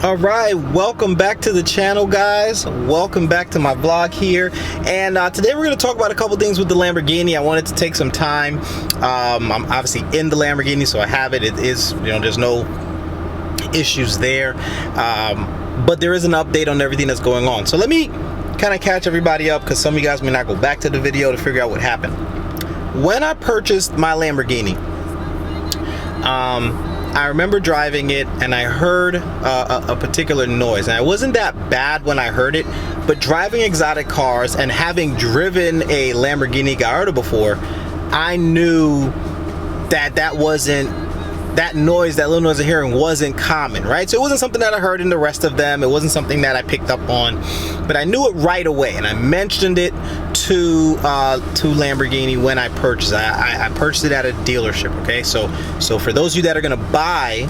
All right, welcome back to the channel, guys. Welcome back to my vlog here. And today we're going to talk about a couple things with the Lamborghini. I wanted to take some time. I'm obviously in the Lamborghini, so I have it. It is, there's no issues there. But there is an update on everything that's going on. So let me kind of catch everybody up, because some of you guys may not go back to the video to figure out what happened. When I purchased my Lamborghini, I remember driving it and I heard a particular noise, and it wasn't that bad when I heard it, but driving exotic cars and having driven a Lamborghini Gallardo before, I knew that that noise, that little noise of hearing, wasn't common, right? So it wasn't something that I heard in the rest of them. It wasn't something that I picked up on, but I knew it right away, and I mentioned it to Lamborghini when I purchased it. I purchased it at a dealership. Okay, so for those of you that are gonna buy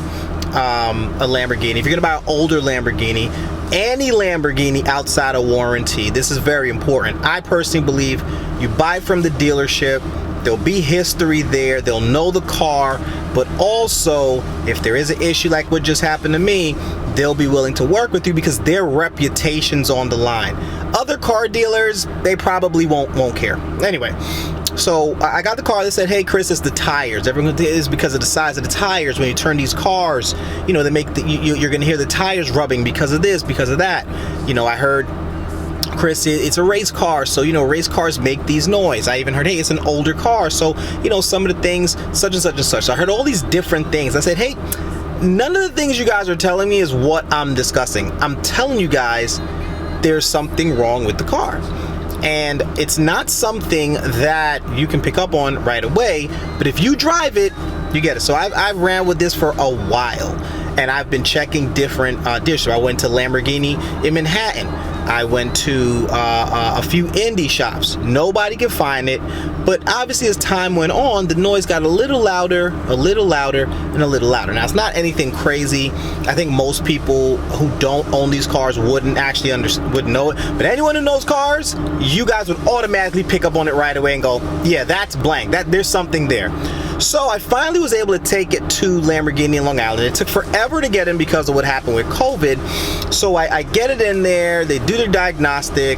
a Lamborghini, if you're gonna buy an older Lamborghini, any Lamborghini outside of warranty, this is very important. I personally believe you buy from the dealership. There'll be history there. They'll know the car, but also if there is an issue like what just happened to me, they'll be willing to work with you because their reputation's on the line. Other car dealers, they probably won't care. Anyway, so I got the car. They said, "Hey, Chris, it's the tires. Everyone is because of the size of the tires. When you turn these cars, they make you're gonna hear the tires rubbing because of this, because of that." I heard, "Chris, it's a race car, so race cars make these noise." I even heard, "Hey, it's an older car, so some of the things such and such and such." So I heard all these different things. I said, "Hey, none of the things you guys are telling me is what I'm discussing. I'm telling you guys there's something wrong with the car, and it's not something that you can pick up on right away, but if you drive it, you get it." So I ran with this for a while, and I've been checking different dealerships. I went to Lamborghini in Manhattan. I went to a few indie shops. Nobody could find it, but obviously as time went on, the noise got a little louder, and a little louder. Now, it's not anything crazy. I think most people who don't own these cars wouldn't actually wouldn't know it, but anyone who knows cars, you guys would automatically pick up on it right away and go, "Yeah, that's blank. There's something there." So I finally was able to take it to Lamborghini in Long Island. It took forever to get in because of what happened with COVID. So I get it in there, they do their diagnostic,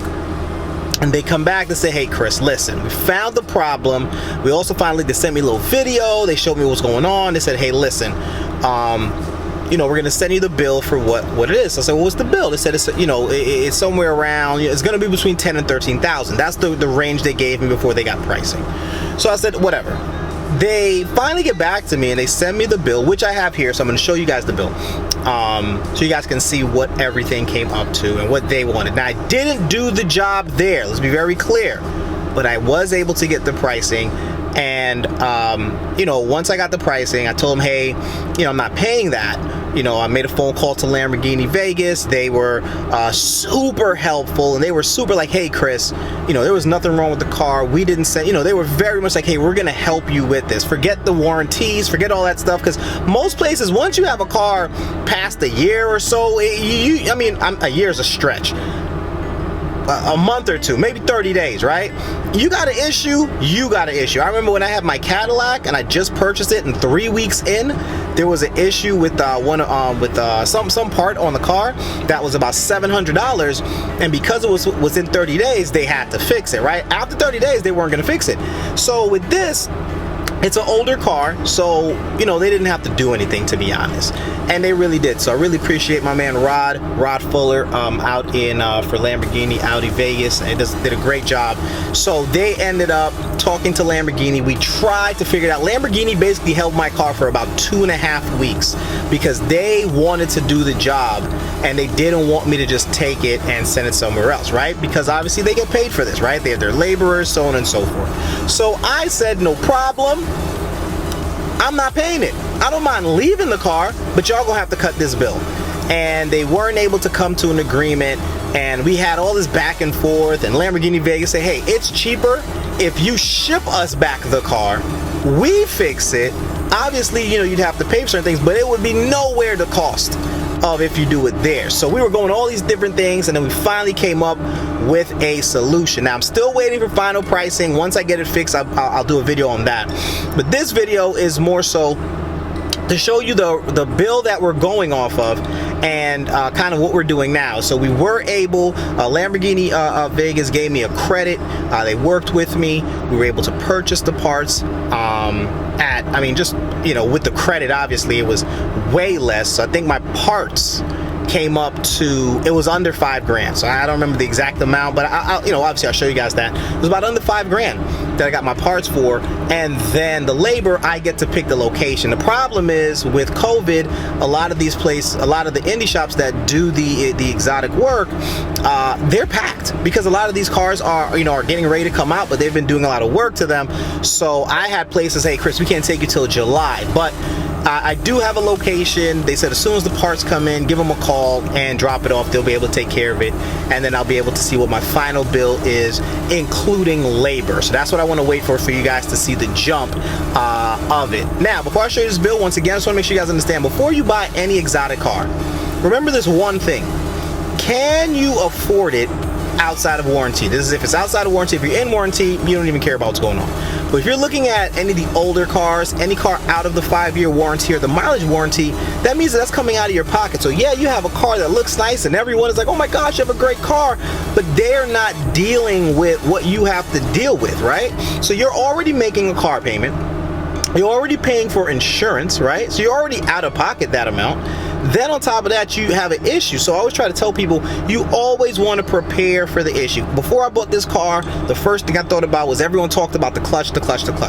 and they come back to say, "Hey, Chris, listen, we found the problem." They sent me a little video, they showed me what's going on. They said, "Hey, listen, we're gonna send you the bill for what it is." So I said, "Well, what's the bill?" They said it's somewhere around, it's gonna be between 10 and 13,000. That's the range they gave me before they got pricing. So I said, whatever. They finally get back to me and they send me the bill, which I have here, so I'm going to show you guys the bill, so you guys can see what everything came up to and what they wanted. Now, I didn't do the job there, let's be very clear, but I was able to get the pricing. And once I got the pricing, I told them, "Hey, I'm not paying that." I made a phone call to Lamborghini Vegas. They were super helpful, and they were super like, "Hey, Chris, there was nothing wrong with the car. We didn't say," they were very much like, "Hey, we're gonna help you with this. Forget the warranties, forget all that stuff." Because most places, once you have a car past a year or so, a year is a stretch. A month or two, maybe 30 days, right? You got an issue, you got an issue. I remember when I had my Cadillac and I just purchased it, and 3 weeks in, there was an issue with some part on the car that was about $700, and because it was within 30 days, they had to fix it, right? After 30 days, they weren't gonna fix it. So with this, it's an older car, so they didn't have to do anything, to be honest, and they really did. So I really appreciate my man Rod Fuller out in for Lamborghini Audi Vegas, and did a great job. So they ended up talking to Lamborghini. We tried to figure it out. Lamborghini basically held my car for about 2.5 weeks because they wanted to do the job and they didn't want me to just take it and send it somewhere else, right? Because obviously they get paid for this, right? They have their laborers, so on and so forth. So I said, "No problem. I'm not paying it. I don't mind leaving the car, but y'all gonna have to cut this bill." And they weren't able to come to an agreement, and we had all this back and forth, and Lamborghini Vegas said, "Hey, it's cheaper if you ship us back the car, we fix it. Obviously, you'd have to pay for certain things, but it would be nowhere the cost of if you do it there." So we were going all these different things, and then we finally came up with a solution. Now I'm still waiting for final pricing. Once I get it fixed, I'll do a video on that. But this video is more so to show you the bill that we're going off of and kind of what we're doing now. So we were able, Lamborghini Vegas gave me a credit. They worked with me. We were able to purchase the parts just, with the credit, obviously it was way less. So I think my parts came up to, it was under $5,000. So I don't remember the exact amount, but obviously I'll show you guys that. It was about under $5,000 that I got my parts for, and then the labor, I get to pick the location. The problem is with COVID, a lot of these places, a lot of the indie shops that do the exotic work, they're packed because a lot of these cars are getting ready to come out, but they've been doing a lot of work to them. So I had places, hey Chris, we can't take you till July, but I do have a location. They said as soon as the parts come in, give them a call and drop it off. They'll be able to take care of it, and then I'll be able to see what my final bill is, including labor. So that's what I want to wait for you guys to see the jump of it. Now, before I show you this bill, once again, I just want to make sure you guys understand, before you buy any exotic car, remember this one thing. Can you afford it outside of warranty? This is if it's outside of warranty. If you're in warranty, you don't even care about what's going on. But if you're looking at any of the older cars, any car out of the 5-year warranty or the mileage warranty, that means that's coming out of your pocket. So yeah, you have a car that looks nice and everyone is like, oh my gosh, you have a great car, but they're not dealing with what you have to deal with, right? So you're already making a car payment. You're already paying for insurance, right? So you're already out of pocket that amount. Then on top of that, you have an issue. So I always try to tell people, you always want to prepare for the issue. Before I bought this car, the first thing I thought about was everyone talked about the clutch.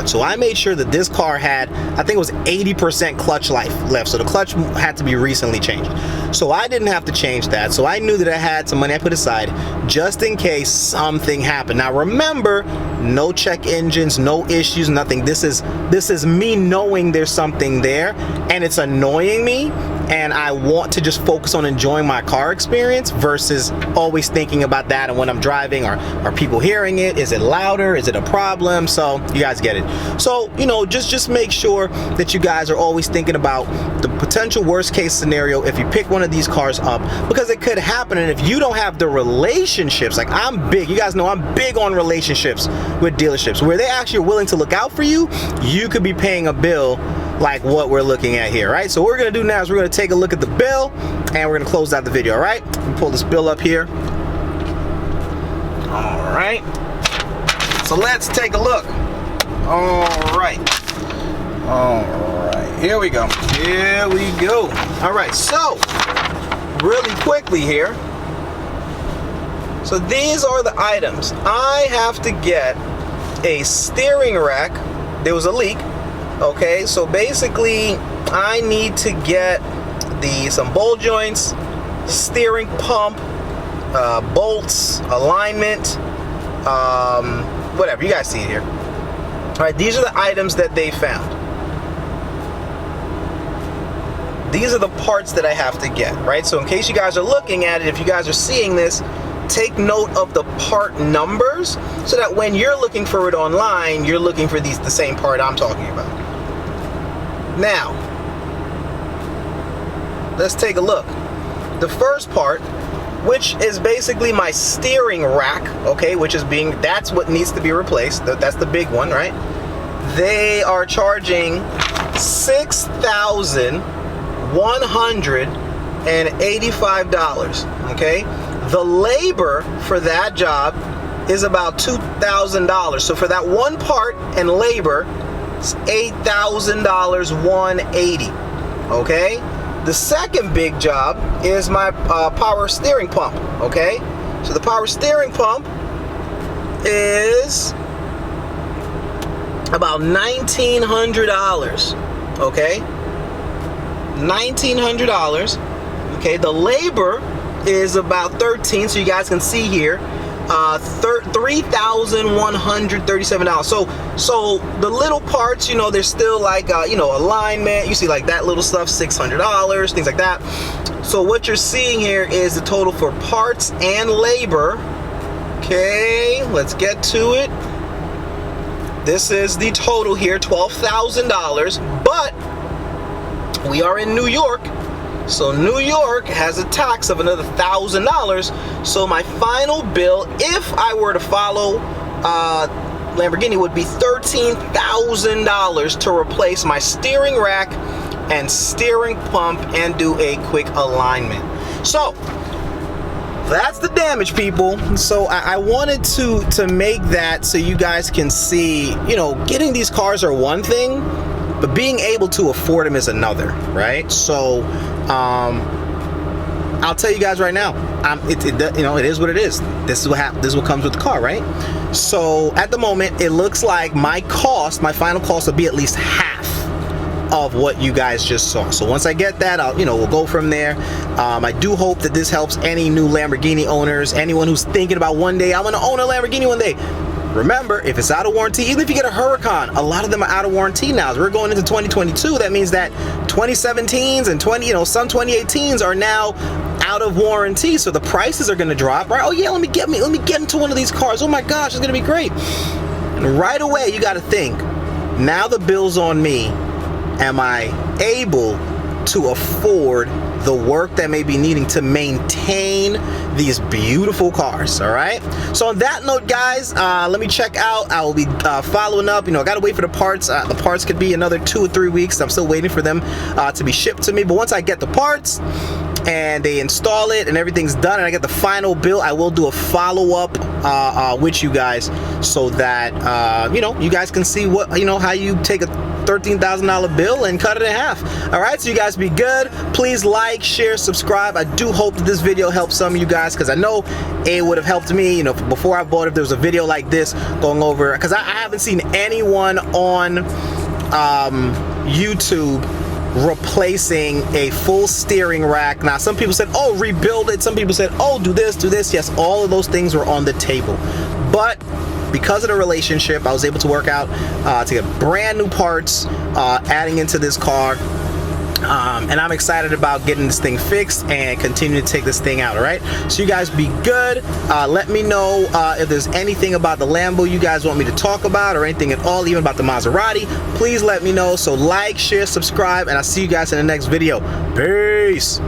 So I made sure that this car had, I think it was 80% clutch life left. So the clutch had to be recently changed. So I didn't have to change that. So I knew that I had some money I put aside just in case something happened. Now remember, no check engines, no issues, nothing. This is me knowing there's something there and it's annoying me, and I want to just focus on enjoying my car experience versus always thinking about that. And when I'm driving, are people hearing it? Is it louder? Is it a problem? So you guys get it. So, just make sure that you guys are always thinking about the potential worst case scenario if you pick one of these cars up, because it could happen. And if you don't have the relationships, like I'm big, you guys know I'm big on relationships with dealerships, where they actually are willing to look out for you, you could be paying a bill like what we're looking at here, right? So what we're gonna do now is we're gonna take a look at the bill and we're gonna close out the video, all right? Pull this bill up here. All right. So let's take a look. All right. Here we go. All right, so really quickly here. So these are the items. I have to get a steering rack. There was a leak. Okay, so basically I need to get some bolt joints, steering pump, bolts, alignment, whatever, you guys see it here. All right, these are the items that they found. These are the parts that I have to get, right? So in case you guys are looking at it, if you guys are seeing this, take note of the part numbers so that when you're looking for it online, you're looking for the same part I'm talking about. Now, let's take a look. The first part, which is basically my steering rack, okay, that's what needs to be replaced. That's the big one, right? They are charging $6,185, okay? The labor for that job is about $2,000. So for that one part and labor, it's $8,180, okay? The second big job is my power steering pump, okay? So the power steering pump is about $1,900, okay? $1,900, okay? The labor is about $13,000, so you guys can see here, $3,137. So the little parts, there's still like alignment, you see like that little stuff, $600, things like that. So what you're seeing here is the total for parts and labor. Okay, let's get to it. This is the total here, $12,000, but we are in New York. So New York has a tax of another $1,000. So my final bill, if I were to follow Lamborghini, would be $13,000 to replace my steering rack and steering pump and do a quick alignment. So that's the damage, people. So I wanted to make that so you guys can see, you know, getting these cars are one thing, but being able to afford them is another, right? So I'll tell you guys right now, you know, it is what it is. This is what happens. This is what comes with the car, right? So at the moment, it looks like my final cost will be at least half of what you guys just saw. So once I get that, we'll go from there. I do hope that this helps any new Lamborghini owners, anyone who's thinking about one day, I'm gonna own a Lamborghini one day. Remember, if it's out of warranty, even if you get a Huracan, a lot of them are out of warranty now. As we're going into 2022, that means that 2017s and some 2018s are now out of warranty, so the prices are gonna drop, right? Oh yeah, let me get into one of these cars. Oh my gosh, it's gonna be great. And right away, you gotta think, now the bill's on me. Am I able to afford the work that may be needing to maintain these beautiful cars? All right. So on that note, guys, let me check out. I will be following up. I got to wait for the parts. The parts could be another 2 or 3 weeks. I'm still waiting for them to be shipped to me. But once I get the parts and they install it and everything's done and I get the final bill, I will do a follow-up with you guys so that you guys can see what how you take a $13,000 bill and cut it in half. All right, so you guys be good. Please like, share, subscribe. I do hope that this video helps some of you guys, because I know it would have helped me, before I bought it. If there was a video like this going over, because I haven't seen anyone on YouTube replacing a full steering rack. Now, some people said, oh, rebuild it. Some people said, oh, do this. Yes, all of those things were on the table. But because of the relationship, I was able to work out to get brand new parts adding into this car. And I'm excited about getting this thing fixed and continue to take this thing out. All right, so you guys be good. Let me know if there's anything about the Lambo you guys want me to talk about, or anything at all, even about the Maserati. Please let me know. So like, share, subscribe, and I'll see you guys in the next video. Peace.